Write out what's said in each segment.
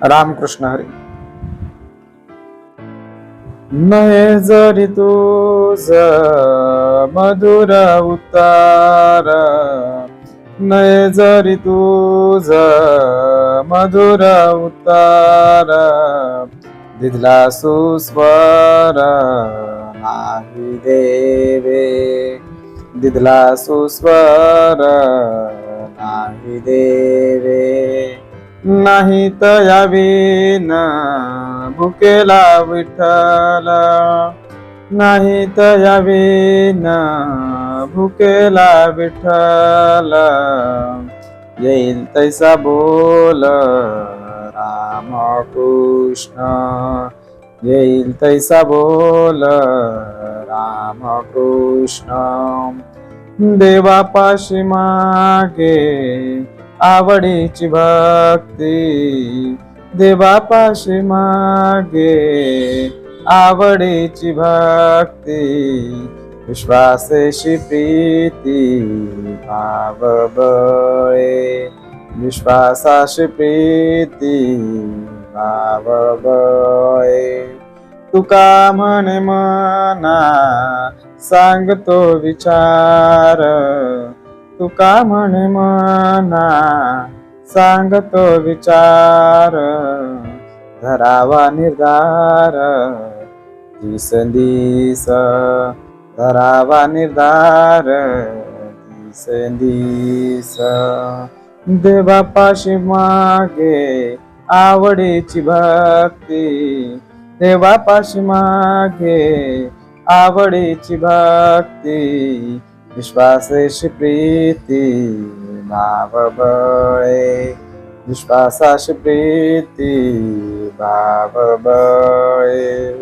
रामकृष्ण हरी. नये जरी तुझ मधुर उतार, नये जरी तुझ मधुर उतार, दिदला सुस्वर नाही देवे, दिदला सुस्वर नाही देवे. नाही तया विना भुकेला विठ्ठल, नाही तया विना भुकेला विठ्ठल. येईल तैसा बोल राम कृष्ण, येईल तैसा बोल राम कृष्ण. देवापाशी मागे आवडीची भक्ती, देवापाशी मागे आवडीची भक्ती. विश्वासेशी प्रीती भाव बळे, विश्वासाशी प्रीती भाव बळे. तुका म्हणे मना सांगतो विचार, तुका म्हणे मना सांगतो विचार. धरावा निर्धार दिवसेंदिवस, धरावा निर्धार दिवसेंदिवस. देवापाशी मागे आवडीची भक्ती, देवापाशी मागे आवडीची भक्ती. विश्वासेशी प्रीती भाव बळे, विश्वासाशी प्रीती भाव बळे.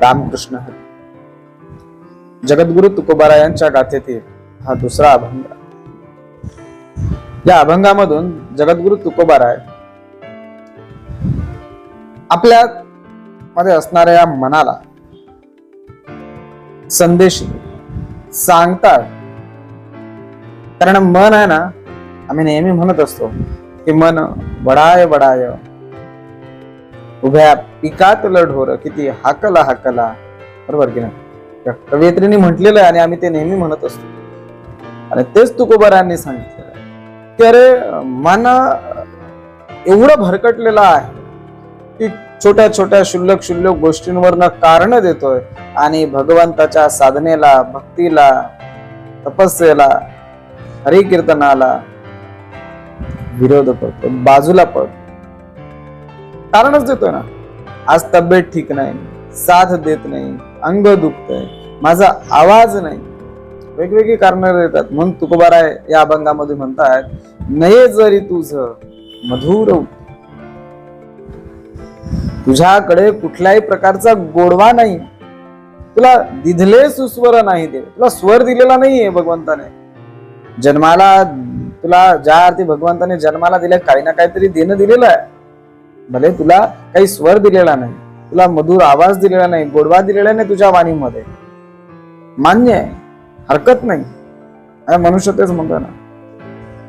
रामकृष्ण हरी. जगद्गुरु तुकोबाराय यांच्या गाथेतील हा दुसरा अभंग. या अभंगामधून जगद्गुरु तुकोबाराय आपल्या मध्ये असणाऱ्या या मनाला संदेश सांगतात. कारण मन आहे ना, आम्ही नेहमी म्हणत असतो की मन वडाय वडाय उभ्या पिकातलं ढोर किती हाकला हाकला, बरोबर की नाही. कवयित्रीने म्हटलेलं आहे आणि आम्ही ते नेहमी म्हणत असतो. आणि तेच तुकोबारायांनी सांगितलेलं आहे की अरे मन एवढं भरकटलेलं आहे की छोट्या छोट्या शुल्लक शुल्लक गोष्टींवरनं कारण देतोय आणि भगवंताच्या साधनेला, भक्तीला, तपस्येला, हरिकीर्तनाला विरोध करतो, बाजूला पडतो. कारणच देतोय ना. आज तब्येत ठीक नाही, साथ देत नाही, अंग दुखतंय, माझा आवाज नाही, वेगवेगळी कारणं देतात. म्हणून तुकोबाराय या अभंगामध्ये म्हणतात, नये जरी तुझ मधुर, तुझ्याकडे कुठल्याही प्रकारचा गोडवा नाही, तुला दिधले सुस्वर नाही दे, तुला स्वर दिलेला नाहीये भगवंताने. जन्माला तुला ज्या अर्थी भगवंताने जन्माला दिले काही ना काहीतरी देणं दिलेलं आहे. भले तुला काही स्वर दिलेला नाही, तुला मधुर आवाज दिलेला नाही, गोडवा दिलेला नाही तुझ्या वाणीमध्ये, मान्य आहे, हरकत नाही. मनुष्य तेच म्हणतो ना,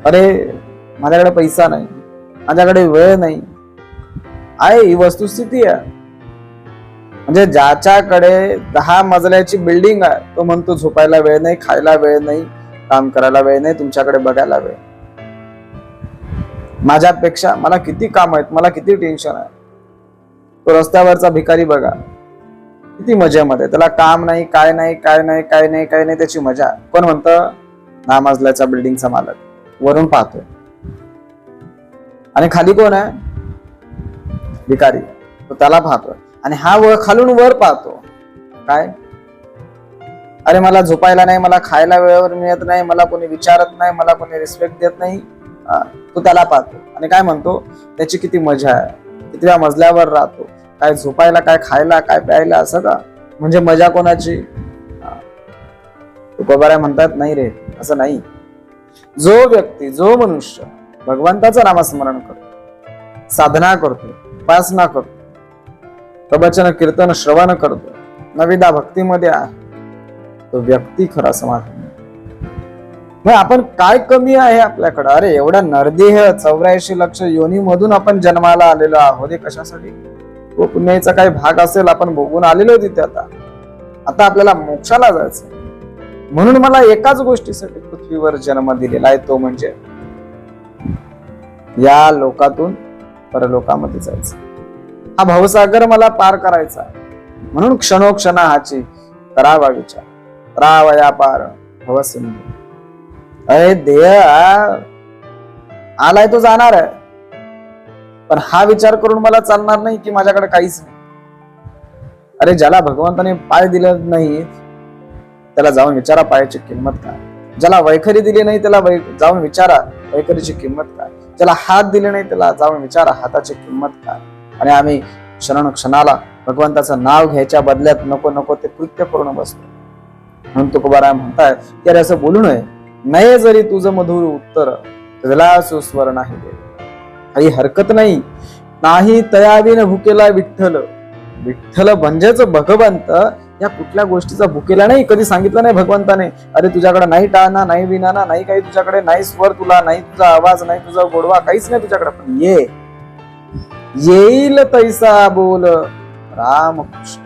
अरे माझ्याकडे पैसा नाही, माझ्याकडे वेळ नाही. आहे ही वस्तुस्थिती आहे. म्हणजे ज्याच्याकडे 10 मजल्याची बिल्डिंग आहे तो म्हणतो झोपायला वेळ नाही, खायला वेळ नाही, काम करायला वेळ नाही, तुमच्याकडे बघायला वेळ. माझ्यापेक्षा मला किती काम आहेत, मला किती टेन्शन आहे. तो रस्त्यावरचा भिकारी बघा किती मजेमध्ये, त्याला काम नाही, काय नाही, काय नाही, काय नाही, काय नाही, त्याची मजा. कोण म्हणतं 10 मजल्याचा बिल्डिंगचा मालक, वरून पाहतोय. आणि खाली कोण आहे, भिकारी, तो त्याला पाहतोय. आणि हा खालून वर पाहतो, काय अरे मला झोपायला नाही, मला खायला वेळेवर मिळत नाही, मला कोणी विचारत नाही, मला कोणी रिस्पेक्ट देत नाही. तो त्याला पाहतो आणि काय म्हणतो त्याची किती मजा आहे, कितव्या मजल्यावर राहतो, काय झोपायला, काय खायला, काय प्यायला, असं का. म्हणजे मजा कोणाची. तुकोबाराय म्हणतात नाही रे, असं नाही. जो व्यक्ती, जो मनुष्य भगवंताचं नामस्मरण करतो, साधना करतो, उपासना करतो, प्रवचन कीर्तन श्रवण करतो, नविदा भक्तीमध्ये आहे, तो व्यक्ती खरा समाधान. मग आपण काय कमी आहे आपल्याकडं? अरे एवढा नरदेह 84 लक्ष योनी मधून आपण जन्माला आलेलो आहोत. हे कशासाठी? तो पुण्याचा काही भाग असेल आपण भोगून आलेलो तिथे. आता आपल्याला मोक्षाला जायचं. म्हणून मला एकाच गोष्टीसाठी पृथ्वीवर जन्म दिलेला आहे, तो म्हणजे या लोकातून परलोकामध्ये जायचं. हा भवसागर मला पार करायचा. म्हणून क्षणोक्षणा हाची करावा विचार, करावया पार भवसिंधू. अरे देह आलाय तो जाणार आहे, पण हा विचार करून मला चालणार नाही की माझ्याकडे काहीच नाही. अरे ज्याला भगवंताने पाय दिले नाही त्याला जाऊन विचारा पायाची किंमत काय. ज्याला वैखरी दिली नाही त्याला जाऊन विचारा वैखरीची किंमत काय. ज्याला हात दिले नाही त्याला जाऊन विचारा हाताची किंमत काय. आणि आम्ही क्षणाला भगवंताचं नाव घ्यायच्या बदल्यात नको नको ते कृत्य करून बसतो. म्हणून तुकोबाराय म्हणताय की अरे असं बोलू नये. नये जरी तुझं मधुर उत्तर तुला सुस्वर नाही दे. काही हरकत नाही. नाही तयाविन भुकेला विठ्ठल. विठ्ठल म्हणजेच भगवंत. या कुठल्या गोष्टीचा भुकेला नाही. कधी सांगितलं नाही भगवंताने अरे तुझ्याकडे नाही टाळना, नाही विनाना, नाही काही तुझ्याकडे, नाही स्वर तुला, नाही तुझा आवाज, नाही तुझा गोडवा, काहीच नाही तुझ्याकडे. पण येईल तैसा बोल रामकृष्ण.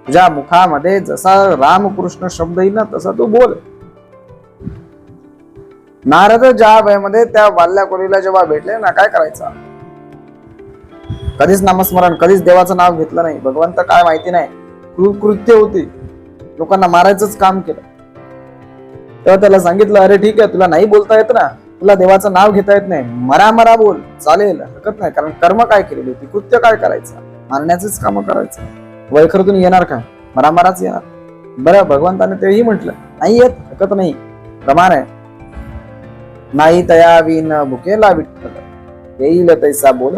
तुझ्या मुखामध्ये जसा रामकृष्ण शब्द येईल ना तसा तू बोल. नारद ज्या वयामध्ये त्या वाल्याकोलीला जेव्हा भेटले ना, काय करायचं? कधीच नामस्मरण, कधीच देवाचं नाव घेतलं नाही. भगवंत काय माहिती नाही, कृत्य होती, लोकांना मारायचंच काम केलं. तेव्हा त्याला सांगितलं अरे ठीक आहे, तुला नाही बोलता येत ना, तुला देवाचं नाव घेता येत नाही, मरा बोल, चालेल, हरकत नाही. कारण कर्म काय केलेली होती, कृत्य काय करायचं? मारण्याचंच काम करायचं. वैखरीतून येणार काय? मराच येणार. बरं, भगवंताने तेही म्हटलं नाही येत, हरकत नाही, प्रमाण आहे. नाही तयाविन भुकेला विठ्ठल, येईल तैसा बोल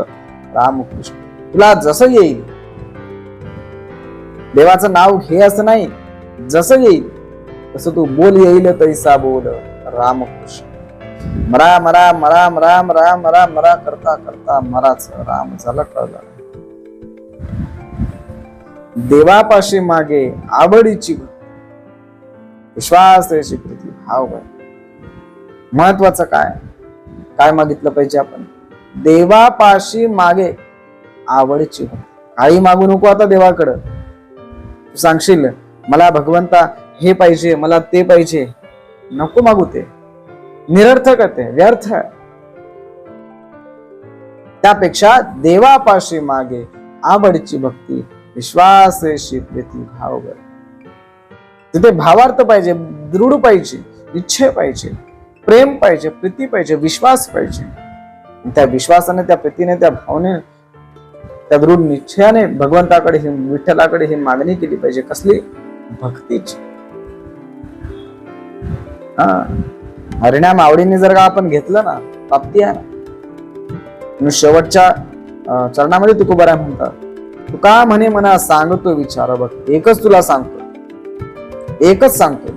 रामकृष्ण. तुला जसं येईल, देवाचं नाव घे असं नाही, जसं येईल तसं तू बोल. येईल तैसा बोल रामकृष्ण. मरा मरा मरा मरा मरा मरा मरा करता करता मराच राम झालं कळलं. देवापाशी मागे आवडीची विश्वासाची प्रीती भाव. महत्वाचं काय मागितलं पाहिजे आपण? देवापाशी मागे आवडीची. काही मागू नको आता देवाकडं. तू सांगशील मला भगवंता हे पाहिजे, मला ते पाहिजे, नको मागू. ते निरर्थक आहे, व्यर्थ आहे. त्यापेक्षा देवापाशी मागे आवडीची भक्ती, विश्वासाची प्रीती भाव. तिथे भावार्थ पाहिजे, दृढ पाहिजे, इच्छा पाहिजे, प्रेम पाहिजे, प्रीती पाहिजे, विश्वास पाहिजे. त्या विश्वासाने, त्या प्रीतीने, त्या भावने, त्या दृढ निश्चयाने भगवंताकडे ही, विठ्ठलाकडे ही मागणी केली पाहिजे. कसली? भक्तीची. हरिनाम आवडीने जर का आपण घेतलं ना, प्राप्ती आहे. शेवटच्या चरणामध्ये तुकोबाराय म्हणतात, तुका म्हणे मना सांगतो विचार बघ. एकच तुला सांगतो, एकच सांगतो.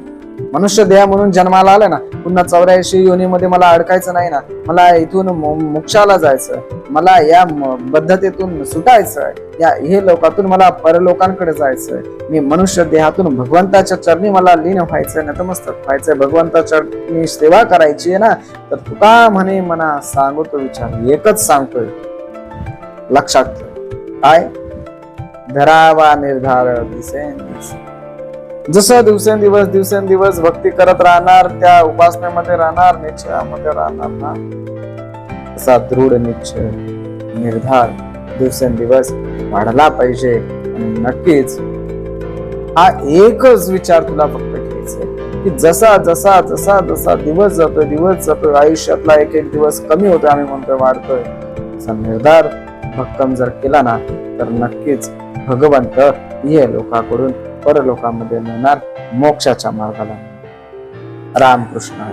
मनुष्य देह म्हणून जन्माला आलाय ना, पुन्हा 84 योनीमध्ये मला अडकायचं नाही ना, मला इथून मोक्षाला जायचं, मला या बद्धतेतून सुटायचंय, या हे लोकातून मला परलोकांकडे जायचंय. मी मनुष्य देहातून भगवंताच्या चरणी मला लीन व्हायचंय, नतमस्तक व्हायचंय, भगवंताच्या चरणी सेवा करायची आहे ना. तर तुका म्हणे मना सांगतो विचार. एकच सांगतोय, लक्षात ठेव. काय? धरावा निर्धार दिसेंदिवस. जसं दिवसेंदिवस भक्ती करत राहणार, त्या उपासनेमध्ये राहणार, निश्चयामध्ये राहणार ना, तसा दृढ निश्चय, निर्धार दिवसेंदिवस वाढला पाहिजे. आणि नक्कीच हा एकच विचार तुला फक्त घ्यायचा की जसा जसा जसा जसा दिवस जातोय, आयुष्यातला एक एक दिवस कमी होतोय, आम्ही म्हणतोय वाढतोय, असा निर्धार भक्कम जर केला ना, तर नक्कीच भगवंत हे लोकांकडून परलोकामध्ये नेणार, मोक्षाच्या मार्गाला. रामकृष्ण.